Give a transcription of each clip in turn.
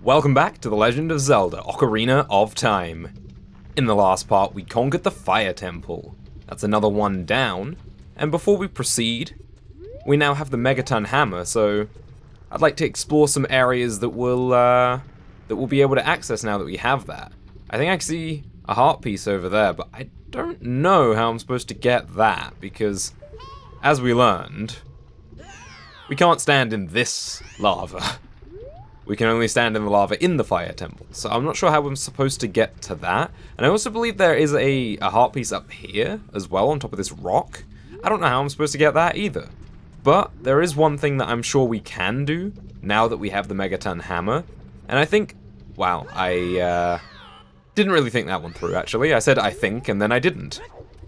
Welcome back to The Legend of Zelda, Ocarina of Time. In the last part, we conquered the Fire Temple. That's another one down. And before we proceed, we now have the Megaton Hammer, so I'd like to explore some areas that we'll be able to access now that we have that. I think I can see a heart piece over there, but I don't know how I'm supposed to get that, because, as we learned, we can't stand in this lava. We can only stand in the lava in the Fire Temple, so I'm not sure how I'm supposed to get to that. And I also believe there is a heart piece up here as well on top of this rock. I don't know how I'm supposed to get that either. But there is one thing that I'm sure we can do now that we have the Megaton Hammer. And I think, wow, I didn't really think that one through, actually. I said I think, and then I didn't.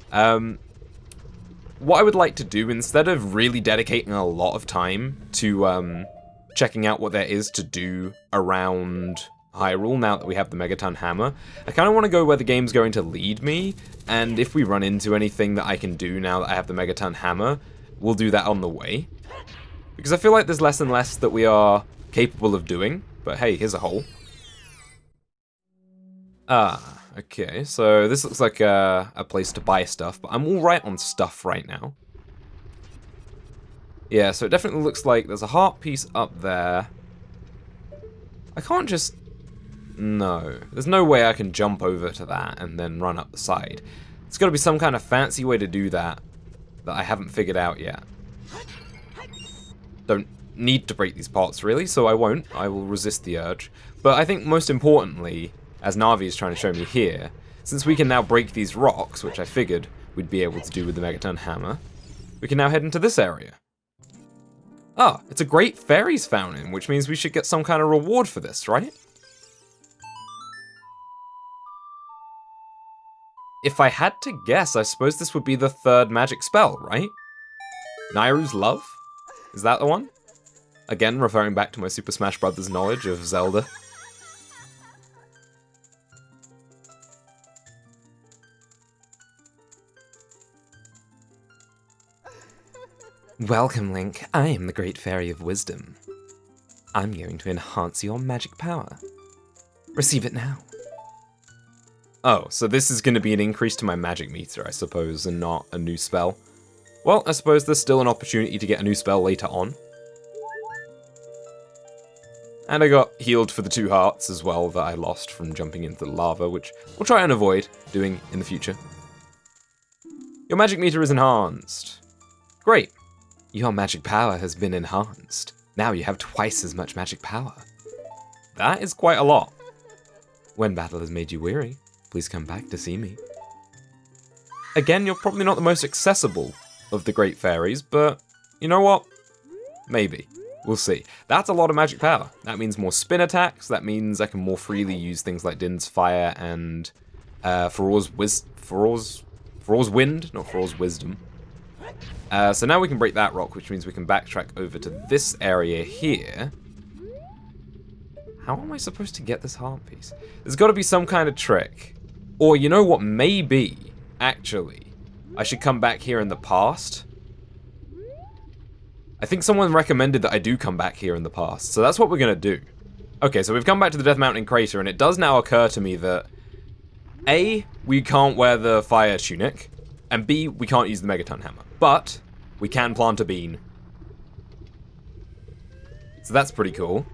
What I would like to do, instead of really dedicating a lot of time to checking out what there is to do around Hyrule now that we have the Megaton Hammer, I kind of want to go where the game's going to lead me, and if we run into anything that I can do now that I have the Megaton Hammer, we'll do that on the way. Because I feel like there's less and less that we are capable of doing, but hey, here's a hole. Okay, so this looks like a place to buy stuff, but I'm alright on stuff right now. Yeah, so it definitely looks like there's a heart piece up there. I can't just... No. There's no way I can jump over to that and then run up the side. There's got to be some kind of fancy way to do that I haven't figured out yet. Don't need to break these pots, really, so I won't. I will resist the urge. But I think most importantly, as Navi is trying to show me here, since we can now break these rocks, which I figured we'd be able to do with the Megaton Hammer, we can now head into this area. Ah, it's a Great Fairies Fountain, which means we should get some kind of reward for this, right? If I had to guess, I suppose this would be the third magic spell, right? Nairu's Love? Is that the one? Again, referring back to my Super Smash Bros. Knowledge of Zelda. Welcome, Link. I am the Great Fairy of Wisdom. I'm going to enhance your magic power. Receive it now. Oh, so this is going to be an increase to my magic meter, I suppose, and not a new spell. Well, I suppose there's still an opportunity to get a new spell later on. And I got healed for the 2 hearts as well that I lost from jumping into the lava, which we'll try and avoid doing in the future. Your magic meter is enhanced. Great. Your magic power has been enhanced. Now you have twice as much magic power. That is quite a lot. When battle has made you weary, please come back to see me. Again, you're probably not the most accessible of the Great Fairies, but you know what? Maybe. We'll see. That's a lot of magic power. That means more spin attacks. That means I can more freely use things like Din's Fire and Farore's Wind, not Farore's Wisdom. So now we can break that rock, which means we can backtrack over to this area here. How am I supposed to get this heart piece? There's got to be some kind of trick. Or you know what, maybe, actually, I should come back here in the past. I think someone recommended that I do come back here in the past, so that's what we're going to do. Okay, so we've come back to the Death Mountain Crater, and it does now occur to me that A, we can't wear the fire tunic, and B, we can't use the Megaton Hammer. But we can plant a bean. So that's pretty cool.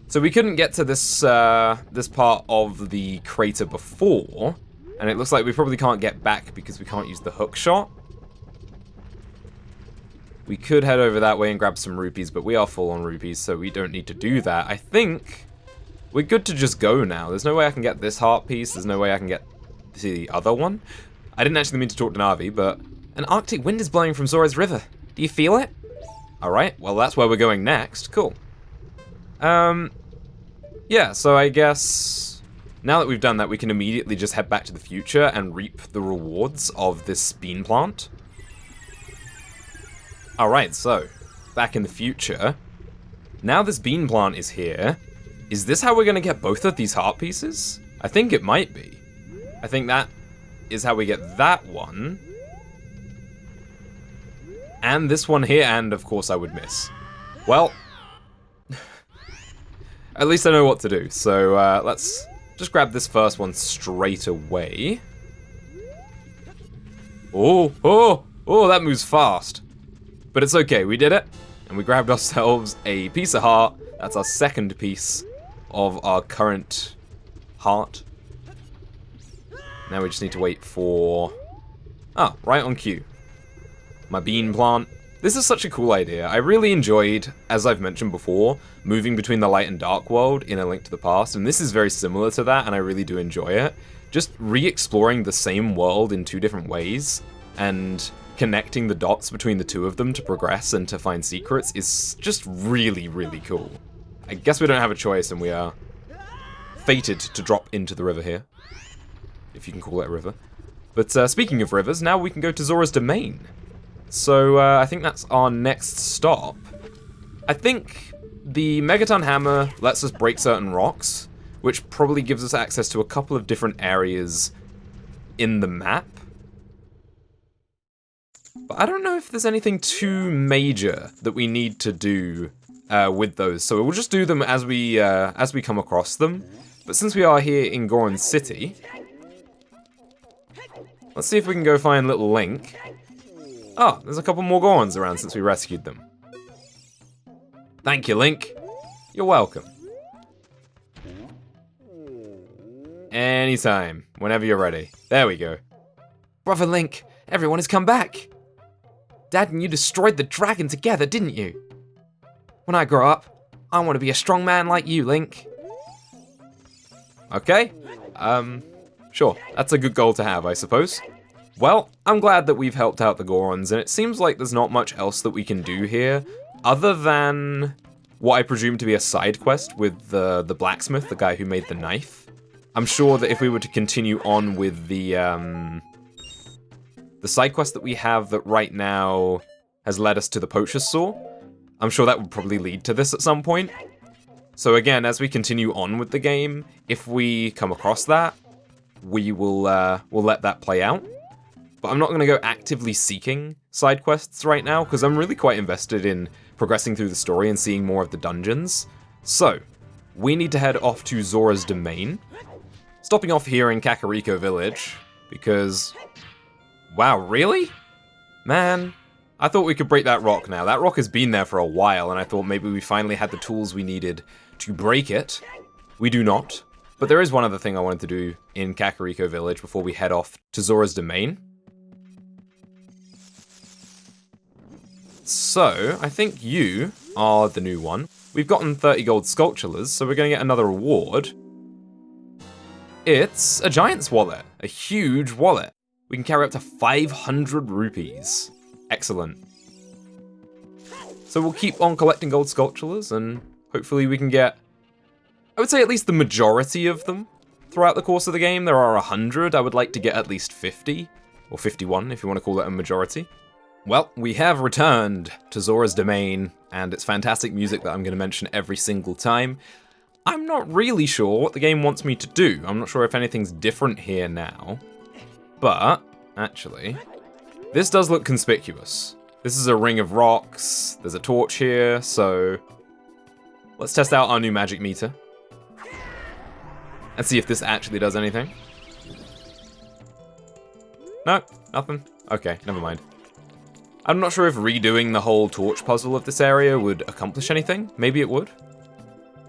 So we couldn't get to this this part of the crater before, and it looks like we probably can't get back because we can't use the hook shot. We could head over that way and grab some rupees, but we are full on rupees, so we don't need to do that. I think we're good to just go now. There's no way I can get this heart piece. There's no way I can get the other one. I didn't actually mean to talk to Navi, but an Arctic wind is blowing from Zora's river. Do you feel it? Alright, well that's where we're going next. Cool. Yeah, so I guess now that we've done that, we can immediately just head back to the future and reap the rewards of this bean plant. Alright, so back in the future. Now this bean plant is here. Is this how we're going to get both of these heart pieces? I think it might be. I think that is how we get that one. And this one here, and of course I would miss. Well, At least I know what to do. So let's just grab this first one straight away. Oh, that moves fast. But it's okay, we did it. And we grabbed ourselves a piece of heart. That's our second piece of our current heart. Now we just need to wait for... Ah, right on cue. My bean plant. This is such a cool idea. I really enjoyed, as I've mentioned before, moving between the light and dark world in A Link to the Past, and this is very similar to that, and I really do enjoy it. Just re-exploring the same world in two different ways, and connecting the dots between the two of them to progress and to find secrets is just really, really cool. I guess we don't have a choice, and we are fated to drop into the river here. If you can call it a river. But speaking of rivers, now we can go to Zora's Domain. So I think that's our next stop. I think the Megaton Hammer lets us break certain rocks, which probably gives us access to a couple of different areas in the map. But I don't know if there's anything too major that we need to do with those, so we'll just do them as we come across them. But since we are here in Goron City, let's see if we can go find little Link. Oh, there's a couple more Gorons around since we rescued them. Thank you, Link. You're welcome. Anytime, whenever you're ready. There we go. Brother Link, everyone has come back. Dad and you destroyed the dragon together, didn't you? When I grow up, I want to be a strong man like you, Link. Okay, sure. That's a good goal to have, I suppose. Well, I'm glad that we've helped out the Gorons, and it seems like there's not much else that we can do here, other than what I presume to be a side quest with the blacksmith, the guy who made the knife. I'm sure that if we were to continue on with the side quest that we have that right now has led us to the poacher's saw, I'm sure that would probably lead to this at some point. So again, as we continue on with the game, if we come across that, we'll let that play out. But I'm not going to go actively seeking side quests right now, because I'm really quite invested in progressing through the story and seeing more of the dungeons. So, we need to head off to Zora's Domain, stopping off here in Kakariko Village, because... Wow, really? Man, I thought we could break that rock now. That rock has been there for a while, and I thought maybe we finally had the tools we needed to break it. We do not. But there is one other thing I wanted to do in Kakariko Village before we head off to Zora's Domain. So, I think you are the new one. We've gotten 30 gold sculptures, so we're going to get another reward. It's a giant's wallet, a huge wallet. We can carry up to 500 rupees. Excellent. So we'll keep on collecting gold sculptures, and hopefully we can get, I would say, at least the majority of them throughout the course of the game. There are 100. I would like to get at least 50, or 51 if you want to call that a majority. Well, we have returned to Zora's Domain, and it's fantastic music that I'm going to mention every single time. I'm not really sure what the game wants me to do. I'm not sure if anything's different here now. But, actually, this does look conspicuous. This is a ring of rocks, there's a torch here, so let's test out our new magic meter. And see if this actually does anything. No, nothing. Okay, never mind. I'm not sure if redoing the whole torch puzzle of this area would accomplish anything. Maybe it would.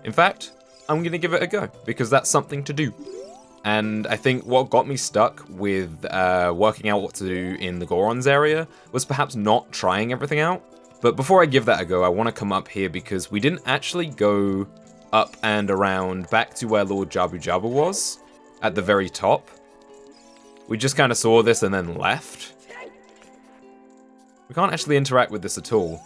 In fact, I'm gonna give it a go, because that's something to do. And I think what got me stuck with working out what to do in the Gorons area was perhaps not trying everything out. But before I give that a go, I want to come up here because we didn't actually go up and around back to where Lord Jabu Jabu was, at the very top. We just kind of saw this and then left. We can't actually interact with this at all.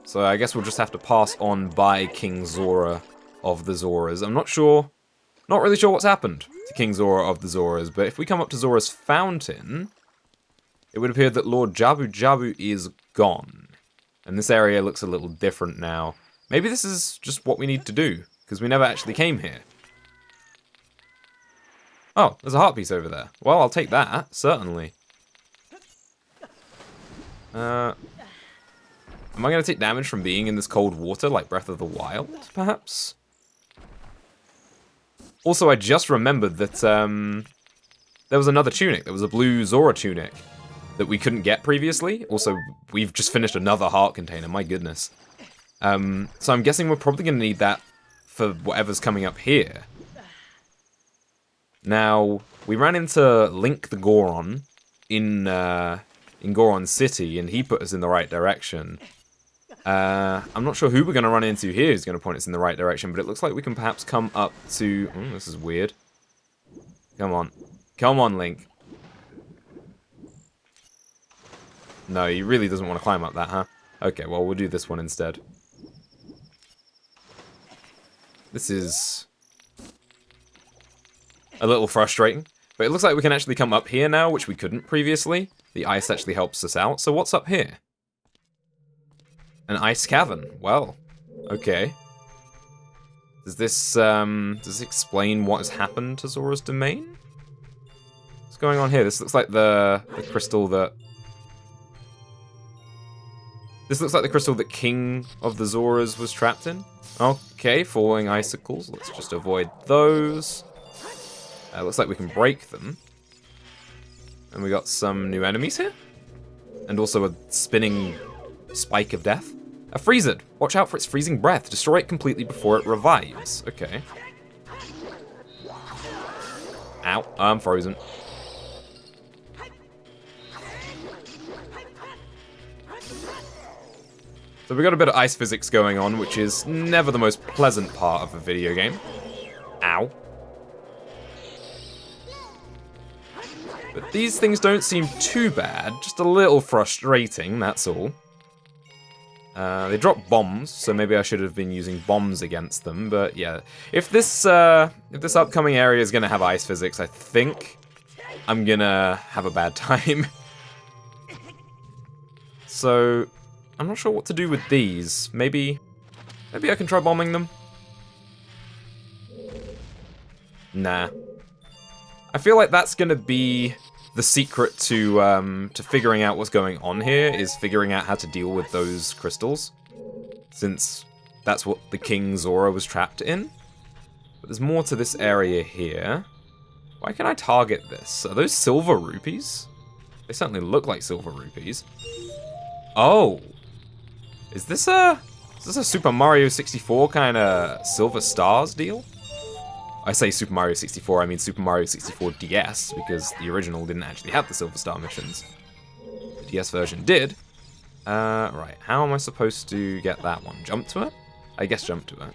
So I guess we'll just have to pass on by King Zora of the Zoras. I'm not really sure what's happened to King Zora of the Zoras, but if we come up to Zora's fountain, it would appear that Lord Jabu Jabu is gone. And this area looks a little different now. Maybe this is just what we need to do, because we never actually came here. Oh, there's a heart piece over there. Well, I'll take that, certainly. Am I going to take damage from being in this cold water, like Breath of the Wild, perhaps? Also, I just remembered that there was another tunic. There was a blue Zora tunic that we couldn't get previously. Also, we've just finished another heart container. My goodness. So I'm guessing we're probably going to need that for whatever's coming up here. Now, we ran into Link the Goron in Goron City, and he put us in the right direction. I'm not sure who we're going to run into here who's going to point us in the right direction, but it looks like we can perhaps come up to... Oh, this is weird. Come on. Come on, Link. No, he really doesn't want to climb up that, huh? Okay, well, we'll do this one instead. This is a little frustrating, but it looks like we can actually come up here now, which we couldn't previously. The ice actually helps us out. So what's up here? An ice cavern. Well, okay. Does this explain what has happened to Zora's domain? What's going on here? This looks like the crystal that... This looks like the crystal that King of the Zoras was trapped in. Okay, falling icicles. Let's just avoid those. Looks like we can break them. And we got some new enemies here. And also a spinning spike of death. A Freezed. Watch out for its freezing breath. Destroy it completely before it revives. Okay. Ow, I'm frozen. So we got a bit of ice physics going on, which is never the most pleasant part of a video game. Ow. But these things don't seem too bad, just a little frustrating, that's all. They drop bombs, so maybe I should have been using bombs against them, but yeah. If this upcoming area is gonna have ice physics, I think I'm gonna have a bad time. So... I'm not sure what to do with these. Maybe I can try bombing them? Nah. I feel like that's gonna be the secret to figuring out what's going on here, is figuring out how to deal with those crystals. Since that's what the King Zora was trapped in. But there's more to this area here. Why can I target this? Are those silver rupees? They certainly look like silver rupees. Oh! Is this a Super Mario 64 kind of Silver Stars deal? I say Super Mario 64, I mean Super Mario 64 DS, because the original didn't actually have the Silver Star missions. The DS version did. Right, how am I supposed to get that one? Jump to it? I guess jump to it.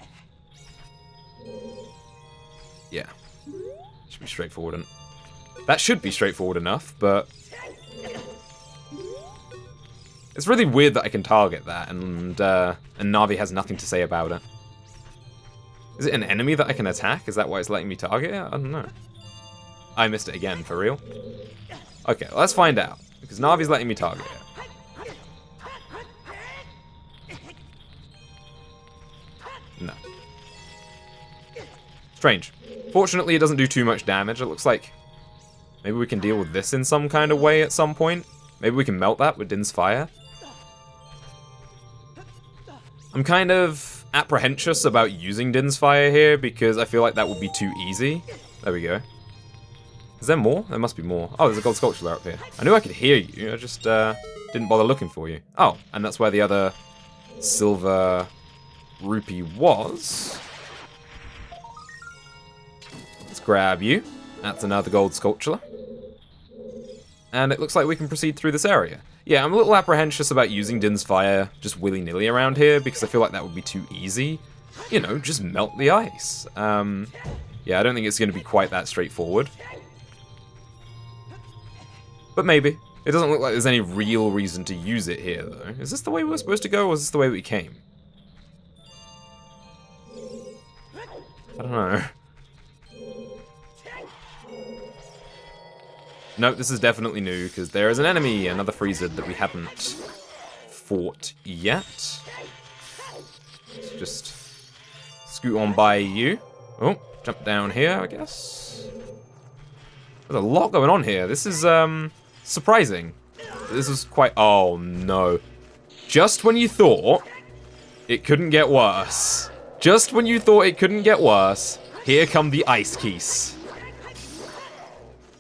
Yeah. Should be straightforward. That should be straightforward enough, but... It's really weird that I can target that, and Navi has nothing to say about it. Is it an enemy that I can attack? Is that why it's letting me target it? I don't know. I missed it again, for real? Okay, let's find out, because Navi's letting me target it. No. Strange. Fortunately, it doesn't do too much damage. It looks like maybe we can deal with this in some kind of way at some point. Maybe we can melt that with Din's fire. I'm kind of apprehensive about using Din's fire here because I feel like that would be too easy. There we go. Is there more? There must be more. Oh, there's a gold sculpture up here. I knew I could hear you, I just didn't bother looking for you. Oh, and that's where the other silver rupee was. Let's grab you. That's another gold sculpture. And it looks like we can proceed through this area. Yeah, I'm a little apprehensive about using Din's fire just willy-nilly around here because I feel like that would be too easy. You know, just melt the ice. Yeah, I don't think it's going to be quite that straightforward. But maybe. It doesn't look like there's any real reason to use it here, though. Is this the way we were supposed to go, or is this the way we came? I don't know. Nope, this is definitely new, because there is an enemy, another Freezed that we haven't fought yet. Let's just scoot on by you. Oh, jump down here, I guess. There's a lot going on here. This is, surprising. This is quite... Oh, no. Just when you thought it couldn't get worse. Just when you thought it couldn't get worse, Here come the ice keys.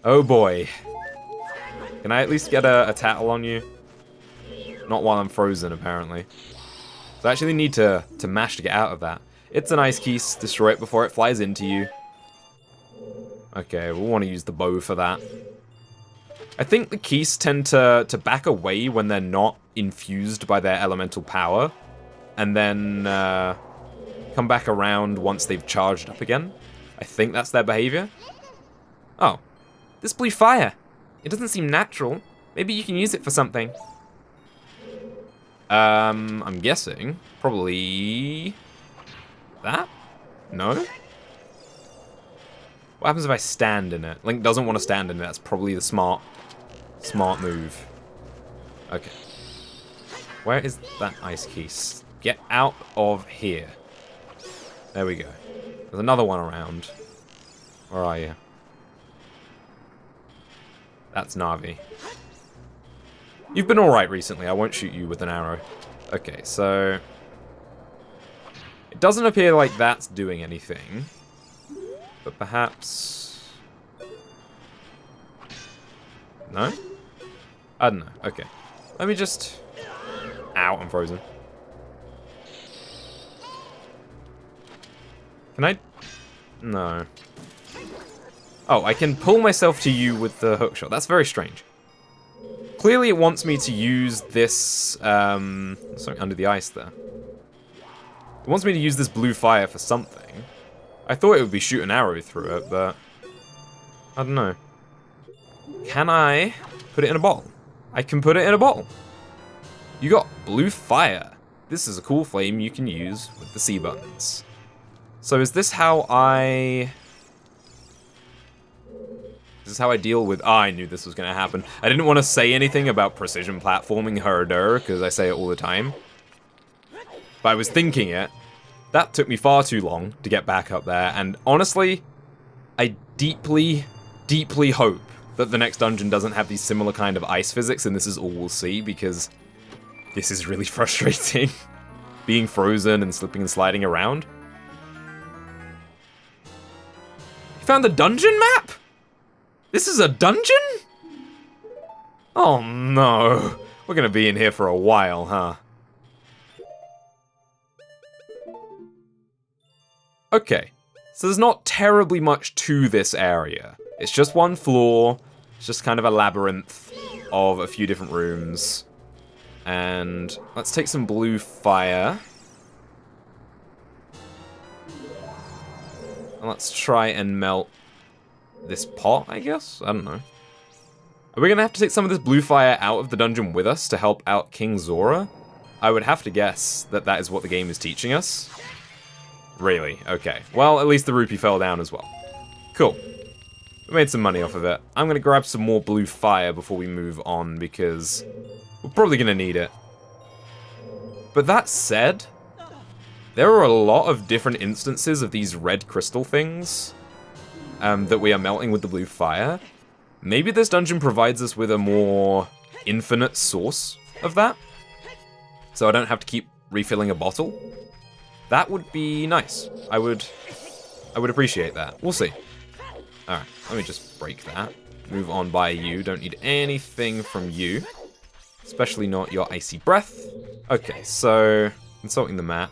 Oh boy. Can I at least get a tattle on you? Not while I'm frozen, apparently. So I actually need to mash to get out of that. It's an ice keys. Destroy it before it flies into you. Okay, we'll want to use the bow for that. I think the keys tend to back away when they're not infused by their elemental power. And then come back around once they've charged up again. I think that's their behavior. Oh. This blue fire. It doesn't seem natural. Maybe you can use it for something. I'm guessing. Probably... that? No? What happens if I stand in it? Link doesn't want to stand in it. That's probably the smart move. Okay. Where is that ice keys? Get out of here. There we go. There's another one around. Where are you? That's Navi. You've been alright recently. I won't shoot you with an arrow. Okay, so... it doesn't appear like that's doing anything. But perhaps... no? I don't know. Okay. Let me just... ow, I'm frozen. Can I... no. Oh, I can pull myself to you with the hookshot. That's very strange. Clearly it wants me to use this... something under the ice there. It wants me to use this blue fire for something. I thought it would be shoot an arrow through it, but... I don't know. Can I put it in a bottle? I can put it in a bottle. You got blue fire. This is a cool flame you can use with the C buttons. So is this how I... is this how I deal with... I knew this was going to happen. I didn't want to say anything about precision platforming herder, because I say it all the time. But I was thinking it. That took me far too long to get back up there, and honestly, I deeply, deeply hope that the next dungeon doesn't have these similar kind of ice physics, and this is all we'll see, because this is really frustrating. Being frozen and slipping and sliding around. You found the dungeon map? This is a dungeon? Oh no. We're gonna be in here for a while, huh? Okay. So there's not terribly much to this area. It's just one floor. It's just kind of a labyrinth of a few different rooms. And let's take some blue fire. And let's try and melt this pot, I guess? I don't know. Are we going to have to take some of this blue fire out of the dungeon with us to help out King Zora? I would have to guess that that is what the game is teaching us. Really? Okay. Well, at least the rupee fell down as well. Cool. We made some money off of it. I'm going to grab some more blue fire before we move on, because we're probably going to need it. But that said, there are a lot of different instances of these red crystal things that we are melting with the blue fire. Maybe this dungeon provides us with a more infinite source of that, so I don't have to keep refilling a bottle. That would be nice. I would appreciate that. We'll see. Alright, let me just break that. Move on by you. Don't need anything from you. Especially not your icy breath. Okay, so consulting the map.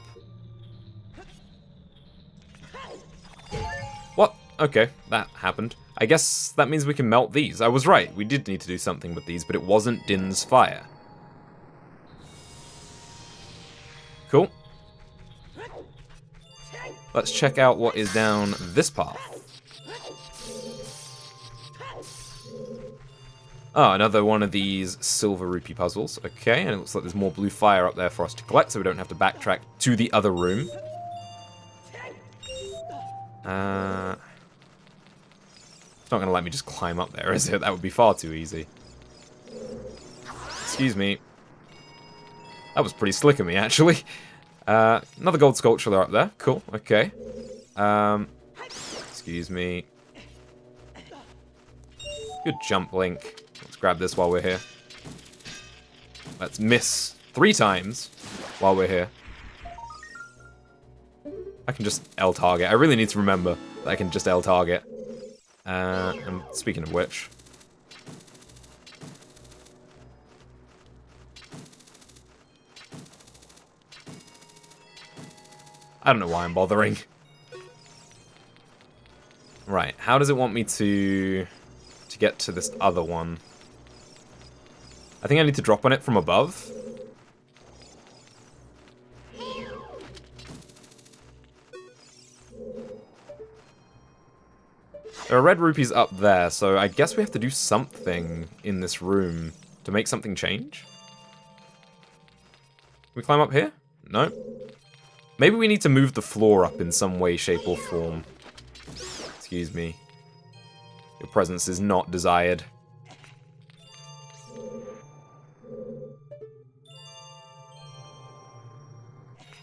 What? Okay, that happened. I guess that means we can melt these. I was right. We did need to do something with these, but it wasn't Din's fire. Cool. Let's check out what is down this path. Oh, another one of these silver rupee puzzles. Okay, and it looks like there's more blue fire up there for us to collect, so we don't have to backtrack to the other room. It's not going to let me just climb up there, is it? That would be far too easy. Excuse me. That was pretty slick of me, actually. Another gold sculpture up there. Cool, okay. Excuse me. Good jump, Link. Let's grab this while we're here. Let's miss 3 times while we're here. I can just L target. I really need to remember that I can just L target. And speaking of which... I don't know why I'm bothering. Right, how does it want me to get to this other one? I think I need to drop on it from above. There are red rupees up there, so I guess we have to do something in this room to make something change. Can we climb up here? No. Maybe we need to move the floor up in some way, shape, or form. Excuse me. Your presence is not desired.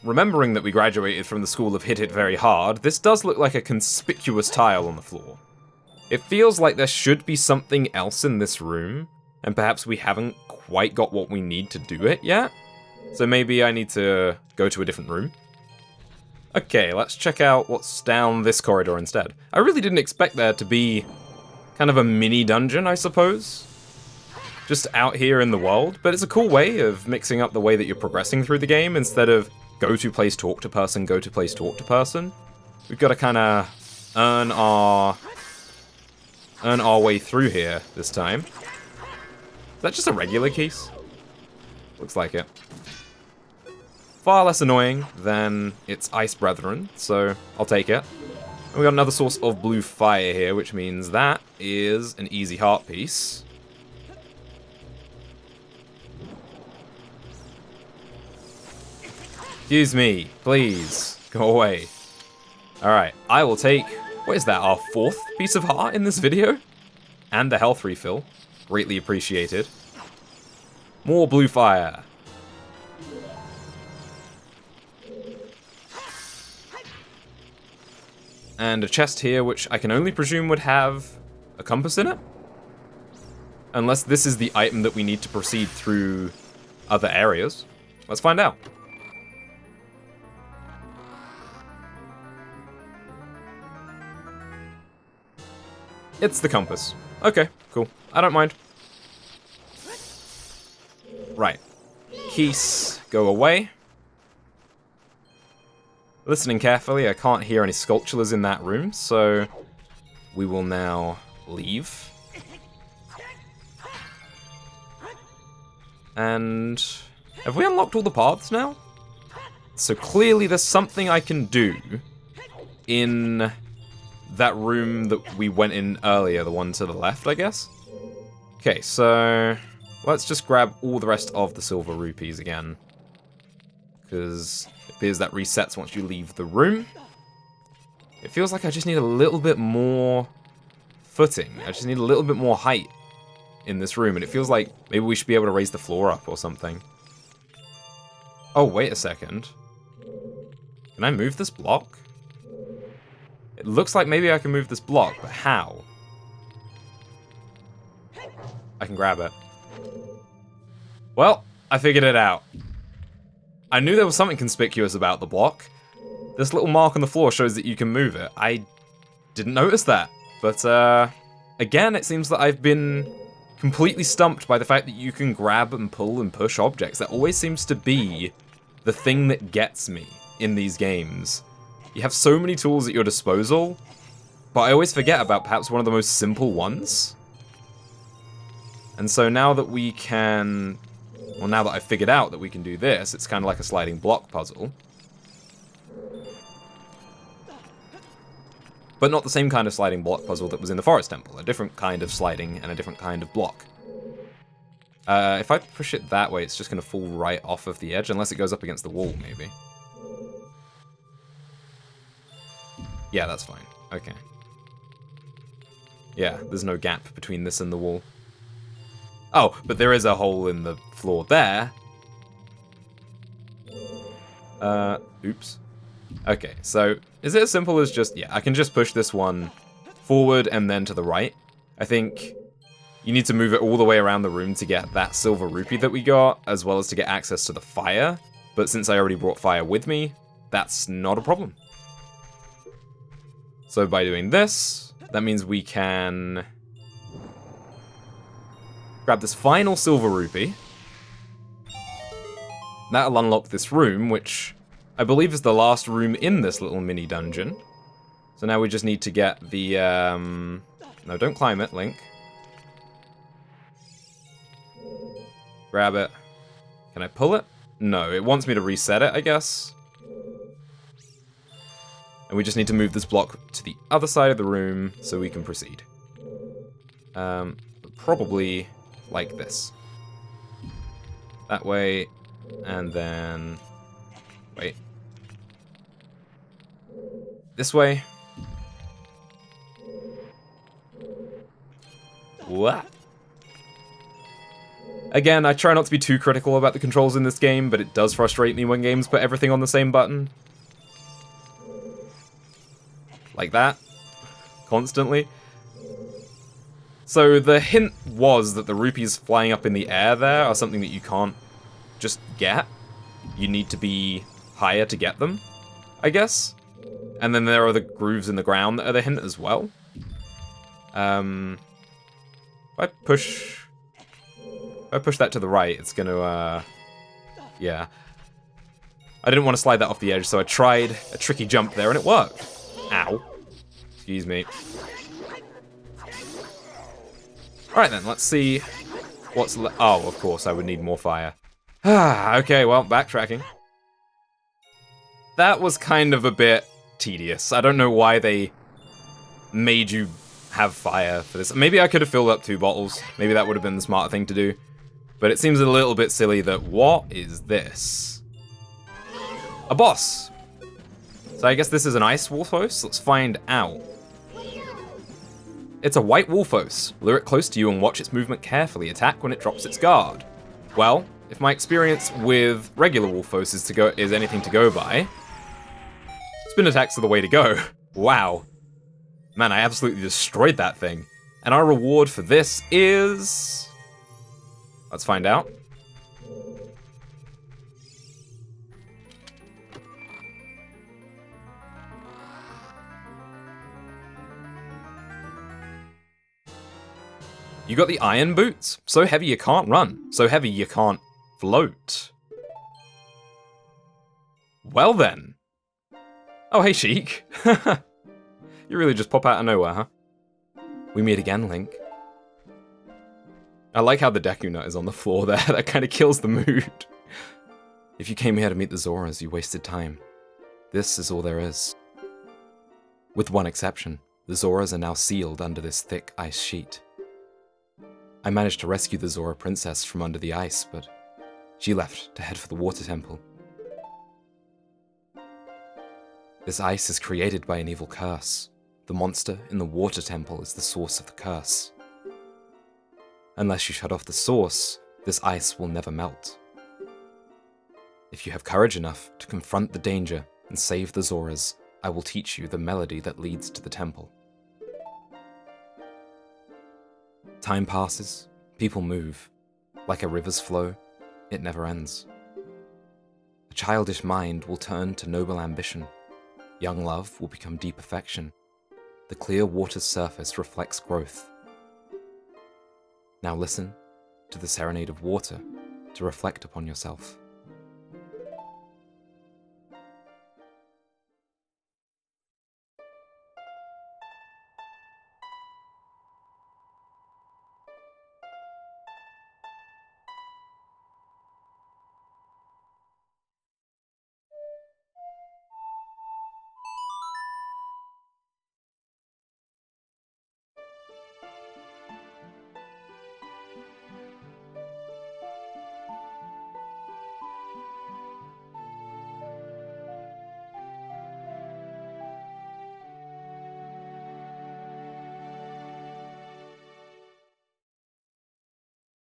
Remembering that we graduated from the school of Hit It Very Hard, this does look like a conspicuous tile on the floor. It feels like there should be something else in this room, and perhaps we haven't quite got what we need to do it yet? So maybe I need to go to a different room? Okay, let's check out what's down this corridor instead. I really didn't expect there to be kind of a mini dungeon, I suppose. Just out here in the world, but it's a cool way of mixing up the way that you're progressing through the game instead of go to place, talk to person, go to place, talk to person. We've got to kind of earn our way through here this time. Is that just a regular keys? Looks like it. Far less annoying than its ice brethren, so I'll take it. And we got another source of blue fire here, which means that is an easy heart piece. Excuse me, please, go away. Alright, I will take, what is that, our 4th piece of heart in this video? And the health refill, greatly appreciated. More blue fire. And a chest here, which I can only presume would have a compass in it? Unless this is the item that we need to proceed through other areas. Let's find out. It's the compass. Okay, cool. I don't mind. Right. Keys go away. Listening carefully, I can't hear any sculptures in that room, so we will now leave. And have we unlocked all the paths now? So clearly there's something I can do in that room that we went in earlier, the one to the left, I guess? Okay, so let's just grab all the rest of the silver rupees again. Because it appears that resets once you leave the room. It feels like I just need a little bit more footing. I just need a little bit more height in this room, and it feels like maybe we should be able to raise the floor up or something. Oh, wait a second. Can I move this block? It looks like maybe I can move this block, but how? I can grab it. Well, I figured it out. I knew there was something conspicuous about the block. This little mark on the floor shows that you can move it. I didn't notice that. But, again, it seems that I've been completely stumped by the fact that you can grab and pull and push objects. That always seems to be the thing that gets me in these games. You have so many tools at your disposal, but I always forget about perhaps one of the most simple ones. And so now that we can... Well, now that I've figured out that we can do this, it's kind of like a sliding block puzzle. But not the same kind of sliding block puzzle that was in the Forest Temple. A different kind of sliding and a different kind of block. If I push it that way, it's just going to fall right off of the edge, unless it goes up against the wall, maybe. Yeah, that's fine. Okay. Yeah, there's no gap between this and the wall. Oh, but there is a hole in the floor there. Oops. Okay, so is it as simple as just, yeah, I can just push this one forward and then to the right. I think you need to move it all the way around the room to get that silver rupee that we got, as well as to get access to the fire. But since I already brought fire with me, that's not a problem. So by doing this, that means we can grab this final silver rupee. That'll unlock this room, which I believe is the last room in this little mini dungeon. So now we just need to get the, no, don't climb it, Link. Grab it. Can I pull it? No, it wants me to reset it, I guess. And we just need to move this block to the other side of the room so we can proceed. Probably like this. That way, and then... Wait. This way. What? Again, I try not to be too critical about the controls in this game, but it does frustrate me when games put everything on the same button. Like that. Constantly. So the hint was that the rupees flying up in the air there are something that you can't just get. You need to be higher to get them, I guess. And then there are the grooves in the ground that are the hint as well. If I push that to the right, it's gonna, yeah. I didn't want to slide that off the edge, so I tried a tricky jump there, and it worked. Ow. Excuse me. Alright then, let's see what's oh, of course, I would need more fire. Okay, well, backtracking. That was kind of a bit tedious. I don't know why they made you have fire for this. Maybe I could have filled up 2 bottles. Maybe that would have been the smarter thing to do. But it seems a little bit silly that... What is this? A boss! So I guess this is an ice wolfos? Let's find out. It's a white wolfos. Lure it close to you and watch its movement carefully. Attack when it drops its guard. Well, if my experience with regular wolfos is anything to go by, spin attacks are the way to go. Wow. Man, I absolutely destroyed that thing. And our reward for this is... Let's find out. You got the iron boots. So heavy you can't run. So heavy you can't float. Well then. Oh, hey, Sheik. You really just pop out of nowhere, huh? We meet again, Link. I like how the Deku Nut is on the floor there. That kind of kills the mood. If you came here to meet the Zoras, you wasted time. This is all there is. With one exception, the Zoras are now sealed under this thick ice sheet. I managed to rescue the Zora princess from under the ice, but she left to head for the water temple. This ice is created by an evil curse. The monster in the water temple is the source of the curse. Unless you shut off the source, this ice will never melt. If you have courage enough to confront the danger and save the Zoras, I will teach you the melody that leads to the temple. Time passes, people move. Like a river's flow, it never ends. A childish mind will turn to noble ambition. Young love will become deep affection. The clear water's surface reflects growth. Now listen to the serenade of water to reflect upon yourself.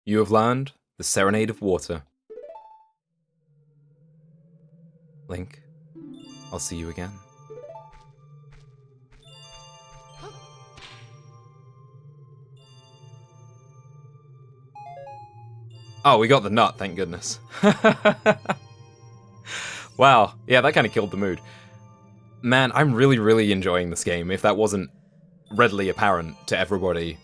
You have learned the Serenade of Water. Link, I'll see you again. Oh, we got the nut, thank goodness. Wow, yeah, that kind of killed the mood. Man, I'm really enjoying this game, if that wasn't readily apparent to everybody.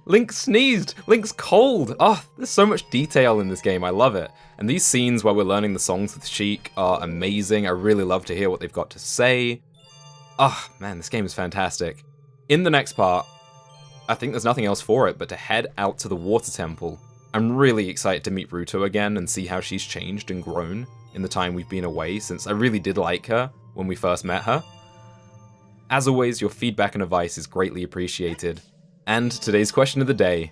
Link sneezed! Link's cold! Oh, there's so much detail in this game, I love it. And these scenes where we're learning the songs with Sheik are amazing, I really love to hear what they've got to say. Oh, man, this game is fantastic. In the next part, I think there's nothing else for it but to head out to the Water Temple. I'm really excited to meet Ruto again and see how she's changed and grown in the time we've been away, since I really did like her when we first met her. As always, your feedback and advice is greatly appreciated. And today's question of the day: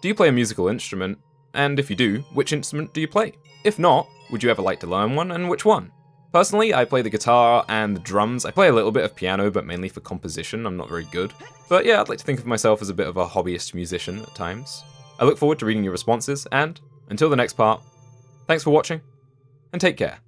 do you play a musical instrument? And if you do, which instrument do you play? If not, would you ever like to learn one, and which one? Personally, I play the guitar and the drums. I play a little bit of piano, but mainly for composition. I'm not very good. But yeah, I'd like to think of myself as a bit of a hobbyist musician at times. I look forward to reading your responses, and until the next part, thanks for watching, and take care.